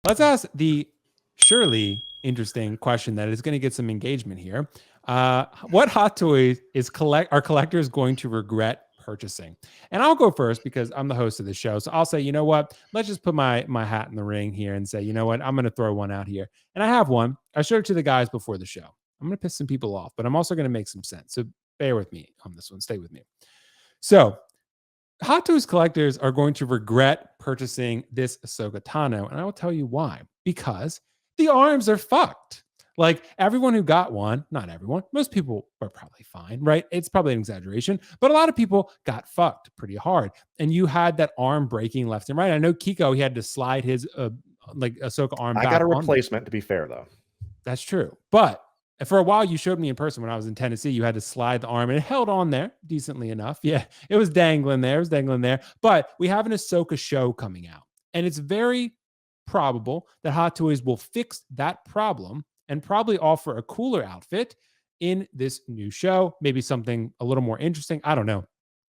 Let's ask the surely interesting question that is going to get some engagement here. What hot toy are collectors going to regret purchasing? And I'll go first because I'm the host of the show. So I'll say, you know what? Let's just put my hat in the ring here and say, you know what? I'm going to throw one out here. And I have one. I showed it to the guys before the show. I'm going to piss some people off, but I'm also going to make some sense. So bear with me on this one. Stay with me. So Hot Toys collectors are going to regret purchasing this Ahsoka Tano, and I will tell you why. Because the arms are fucked. Like everyone who got one, not everyone, most people were probably fine, right? It's probably an exaggeration, but a lot of people got fucked pretty hard. And you had that arm breaking left and right. I know Kiko, he had to slide his like Ahsoka arm I back got a on there. replacement, to be fair, though. That's true. But for a while, you showed me in person when I was in Tennessee. You had to slide the arm and it held on there decently enough. Yeah, it was dangling there. It was dangling there. But we have an Ahsoka show coming out. And it's very probable that Hot Toys will fix that problem and probably offer a cooler outfit in this new show. Maybe something a little more interesting. I don't know.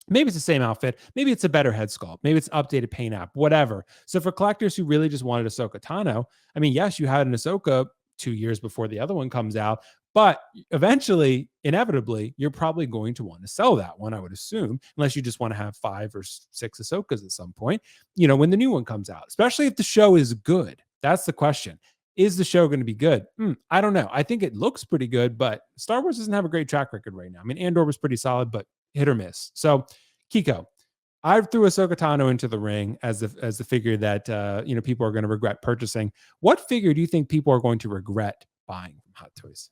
Maybe it's the same outfit. Maybe it's a better head sculpt. Maybe it's an updated paint app, whatever. So for collectors who really just wanted Ahsoka Tano, I mean, yes, you had an Ahsoka 2 years before the other one comes out. But eventually, inevitably, you're probably going to want to sell that one, I would assume, unless you just want to have 5 or 6 Ahsokas at some point, when the new one comes out, especially if the show is good. That's the question. Is the show going to be good? I don't know. I think it looks pretty good, but Star Wars doesn't have a great track record right now. I mean, Andor was pretty solid, but hit or miss. So, Kiko, I threw Ahsoka Tano into the ring as the figure that people are going to regret purchasing. What figure do you think people are going to regret buying from Hot Toys?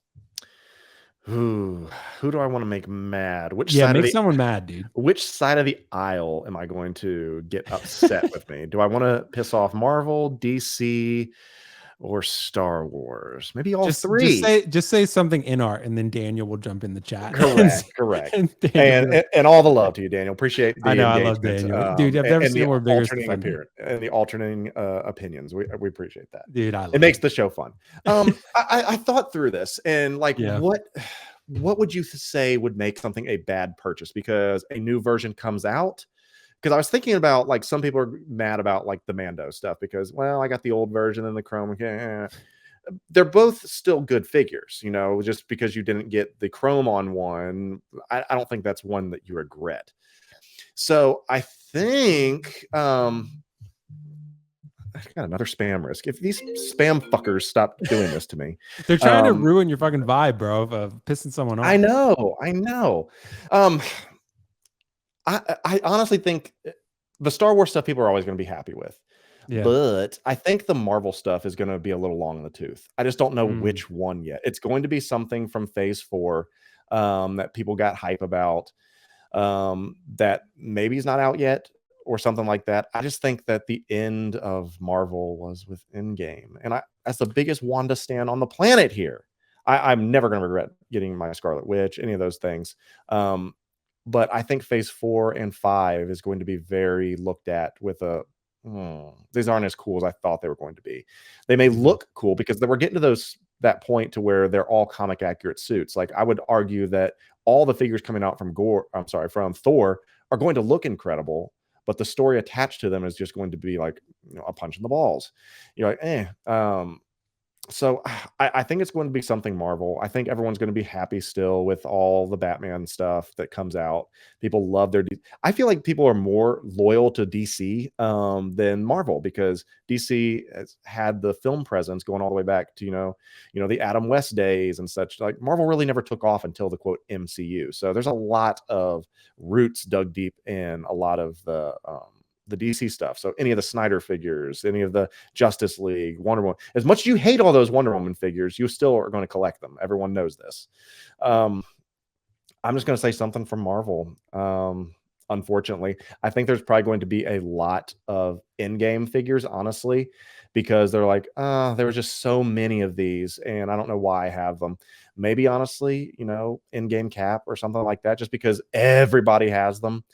Who do I want to make mad? Make someone mad, dude. Which side of the aisle am I going to get upset with me? Do I want to piss off Marvel, DC, or Star Wars? Maybe all three. Just say something in art, and then Daniel will jump in the chat. Correct. And all the love to you, Daniel. Appreciate the engagement. I love Daniel, dude. I've never seen more vigorous defender. And the alternating opinions. We appreciate that, dude. It makes the show fun. I thought through this and what would you say would make something a bad purchase because a new version comes out? Because I was thinking about like some people are mad about like the Mando stuff because, well, I got the old version and the Chrome. They're both still good figures, just because you didn't get the Chrome on one. I don't think that's one that you regret. So I think I got another spam risk. If these spam fuckers stop doing this to me, they're trying to ruin your fucking vibe, bro, of pissing someone off. I know. I honestly think the Star Wars stuff people are always going to be happy with. Yeah. But I think the Marvel stuff is going to be a little long in the tooth. I just don't know which one yet. It's going to be something from Phase 4 that people got hype about that maybe is not out yet or something like that. I just think that the end of Marvel was with Endgame. And that's the biggest Wanda stan on the planet here. I'm never going to regret getting my Scarlet Witch, any of those things. But I think Phase 4 and 5 is going to be very looked at with these aren't as cool as I thought they were going to be. They may look cool because we're getting to that point to where they're all comic accurate suits. Like I would argue that all the figures coming out from from Thor are going to look incredible, but the story attached to them is just going to be like a punch in the balls. You're like, So I think it's going to be something Marvel. I think everyone's going to be happy still with all the Batman stuff that comes out. People love I feel like people are more loyal to DC than Marvel because DC has had the film presence going all the way back to, the Adam West days and such. Like Marvel really never took off until the quote MCU. So there's a lot of roots dug deep in a lot of the DC stuff. So any of the Snyder figures, any of the Justice League, Wonder Woman, as much as you hate all those Wonder Woman figures, you still are going to collect them. Everyone knows this. I'm just going to say something from Marvel. Unfortunately, I think there's probably going to be a lot of in-game figures, honestly, because they're like, there were just so many of these and I don't know why I have them. Maybe honestly, in-game Cap or something like that, just because everybody has them.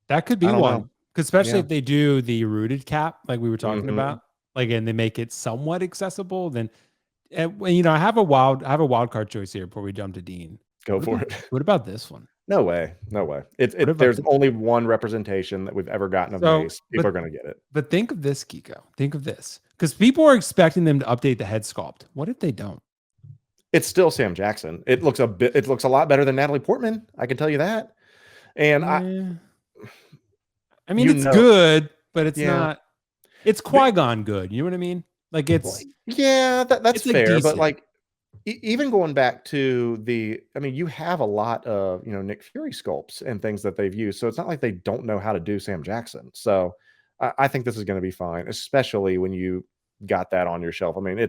That could be one, especially if they do the rooted Cap, like we were talking about, and they make it somewhat accessible. Then, I have a wild card choice here before we jump to Dean. Go for it. What about this one? No way. No way. There's only one representation that we've ever gotten of Mace. People are going to get it. But think of this, Kiko. Think of this. Because people are expecting them to update the head sculpt. What if they don't? It's still Sam Jackson. It looks a lot better than Natalie Portman. I can tell you that. And I mean, it's good, but it's not. It's Qui-Gon good. You know what I mean? Like it's that's fair. But like even going back to you have a lot of Nick Fury sculpts and things that they've used. So it's not like they don't know how to do Sam Jackson. So I think this is going to be fine, especially when you got that on your shelf. I mean,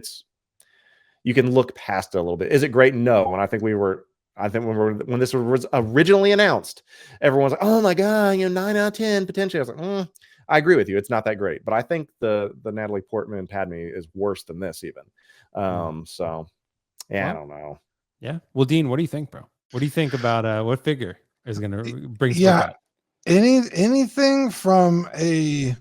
you can look past it a little bit. Is it great? No. And I think when this was originally announced, everyone was like, "Oh my god, 9 out of 10 potentially." I was like, I agree with you. It's not that great, but I think the Natalie Portman Padme is worse than this even. So yeah, I don't know. Yeah. Well, Dean, what do you think, bro? What do you think about what figure is going to bring? Anything from a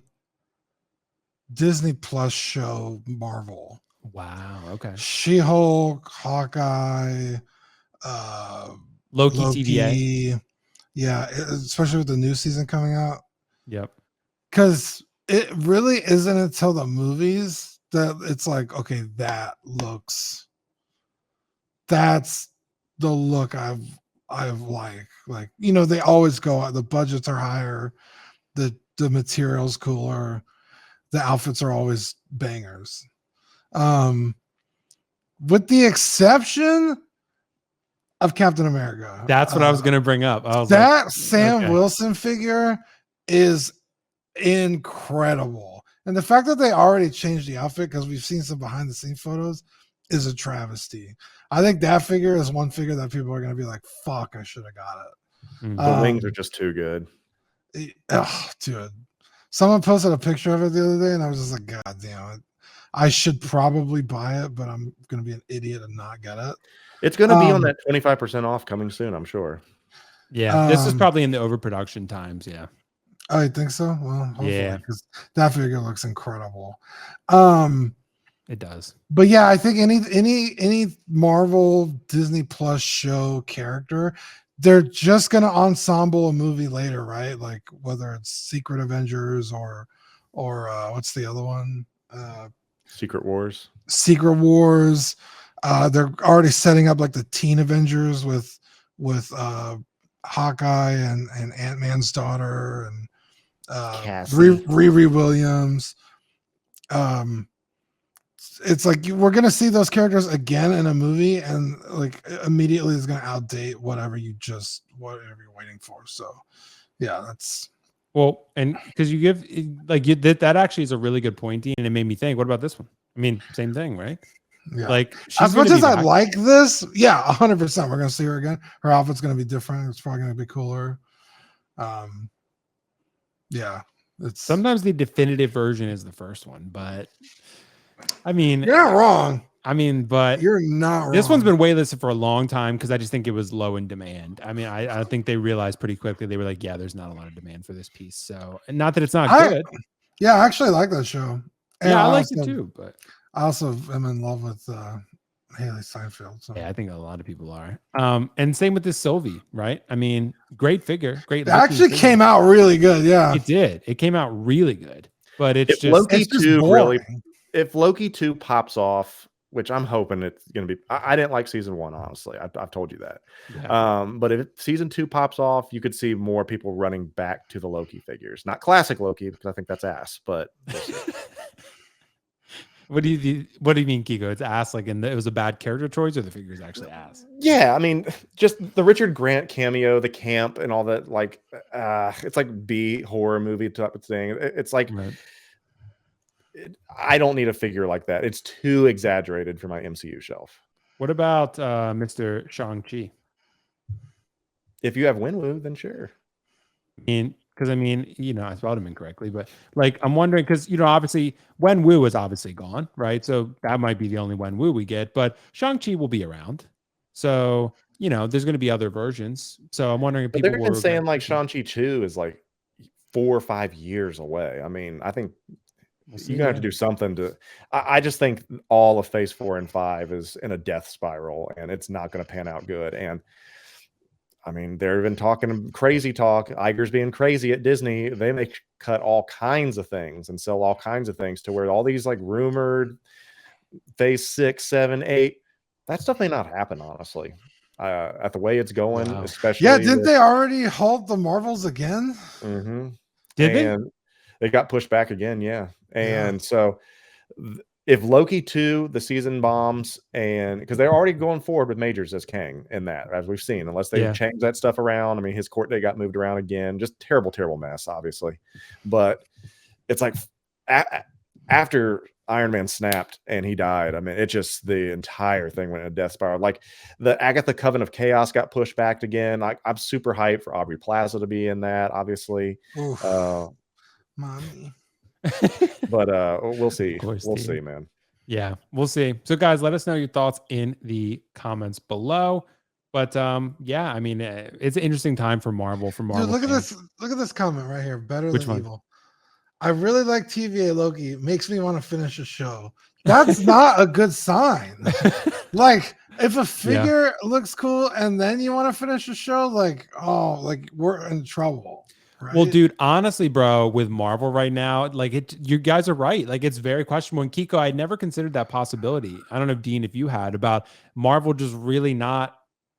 Disney Plus show, Marvel. Wow. Okay. She-Hulk, Hawkeye, Loki TVA. Yeah, especially with the new season coming out. Yep. Because it really isn't until the movies that it's like, okay, that's the look I've like, they always go out, the budgets are higher, the material's cooler, the outfits are always bangers. With the exception of Captain America. That's what I was going to bring up. I was that Sam Wilson figure is incredible. And the fact that they already changed the outfit, because we've seen some behind the scenes photos, is a travesty. I think that figure is one figure that people are going to be like, fuck, I should have got it. The wings are just too good. Dude. Someone posted a picture of it the other day, and I was just like, God damn it. I should probably buy it, but I'm going to be an idiot and not get it. It's going to be on that 25% off coming soon, I'm sure. Yeah, this is probably in the overproduction times, yeah. I think so. Well, hopefully, because that figure looks incredible. It does. But yeah, I think any Marvel Disney Plus show character, they're just gonna ensemble a movie later, right? Like whether it's Secret Avengers or what's the other one? Secret Wars. They're already setting up like the Teen Avengers with Hawkeye and Ant-Man's daughter and Riri Williams. It's like we're gonna see those characters again in a movie, and like immediately is gonna outdate whatever you're waiting for. So yeah, that's and because you give that actually is a really good point, Dean, and it made me think, what about this one? I mean, same thing, right? Yeah. Like as much as I like this, 100%. We're gonna see her again. Her outfit's gonna be different. It's probably gonna be cooler. It's sometimes the definitive version is the first one, but I mean, you're not wrong. I mean, but you're not wrong. This one's been waitlisted for a long time because I just think it was low in demand. I mean, I think they realized pretty quickly, they were like, yeah, there's not a lot of demand for this piece. So, and not that it's not good. Yeah, I actually like that show. And yeah, I like it too, but I also am in love with Haley Steinfeld. So. Yeah, I think a lot of people are. And same with this Sylvie, right? I mean, great figure, great. It actually came out really good. Yeah, it did. It came out really good, but it's just Loki 2 if Loki 2 pops off, which I'm hoping it's going to be. I didn't like season 1, honestly. I've told you that. Yeah. But if season 2 pops off, you could see more people running back to the Loki figures. Not classic Loki, because I think that's ass, but we'll see. What do you mean, Kiko? It's ass, like it was a bad character choice, or the figure's actually ass? Yeah, I mean, just the Richard Grant cameo, the camp, and all that. Like, it's like B horror movie type of thing. It's like. Right. I don't need a figure like that. It's too exaggerated for my MCU shelf. What about Mr. Shang-Chi? If you have Wenwu, then sure. Because I spelled him incorrectly, but like I'm wondering because obviously Wenwu is obviously gone, right? So that might be the only Wenwu we get, but Shang-Chi will be around. So there's going to be other versions. So I'm wondering if people they're even saying like Shang-Chi 2 is like 4 or 5 years away. I mean, I think. You're gonna have to do something to. I just think all of Phase 4 and 5 is in a death spiral, and it's not going to pan out good. And I mean, they're even talking crazy talk. Iger's being crazy at Disney. They may cut all kinds of things and sell all kinds of things to where all these like rumored phase 6, 7, 8, that stuff may not happen, honestly. At the way it's going, Wow. especially. Yeah, didn't they already halt the Marvels again? Did they? And they got pushed back again, yeah. And so if Loki 2, the season bombs, and because they're already going forward with Majors as Kang in that, as we've seen, unless they change that stuff around. I mean, his court date got moved around again. Just terrible, terrible mess, obviously. But it's like after Iron Man snapped and he died, I mean, it just, the entire thing went in a death spiral. Like the Agatha Coven of Chaos got pushed back again. I'm super hyped for Aubrey Plaza to be in that, obviously. Mommy. But we'll see. We'll see, man. Yeah, we'll see. So guys, let us know your thoughts in the comments below. But yeah, I mean, it's an interesting time for Marvel. Dude, look at this. Look at this comment right here. Better Which than one? evil. I really like TVA Loki. It makes me want to finish a show. That's not a good sign. Like, if a figure looks cool and then you want to finish a show, like, oh, like we're in trouble. Right? Well, dude, honestly, bro, with Marvel right now, like you guys are right. Like it's very questionable. And Kiko, I never considered that possibility. I don't know, Dean, if you had, about Marvel just really not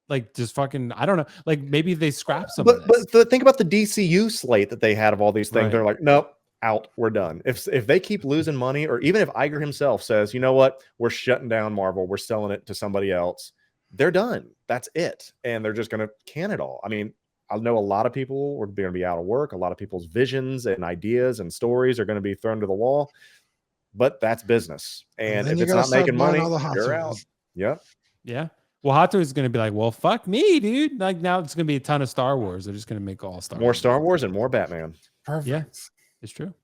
like just fucking, I don't know, like maybe they scrap some of this. But think about the DCU slate that they had of all these things. Right. They're like, nope, out, we're done. If they keep losing money, or even if Iger himself says, you know what, we're shutting down Marvel, we're selling it to somebody else, they're done. That's it. And they're just going to can it all. I mean, I know a lot of people are going to be out of work. A lot of people's visions and ideas and stories are going to be thrown to the wall, but that's business. And if it's not making money, you're out. Yep. Yeah. Well, Hot Toys is going to be like, well, fuck me, dude. Like now it's going to be a ton of Star Wars. They're just going to make all Star Wars. More Star Wars and more Batman. Perfect. Yeah, it's true.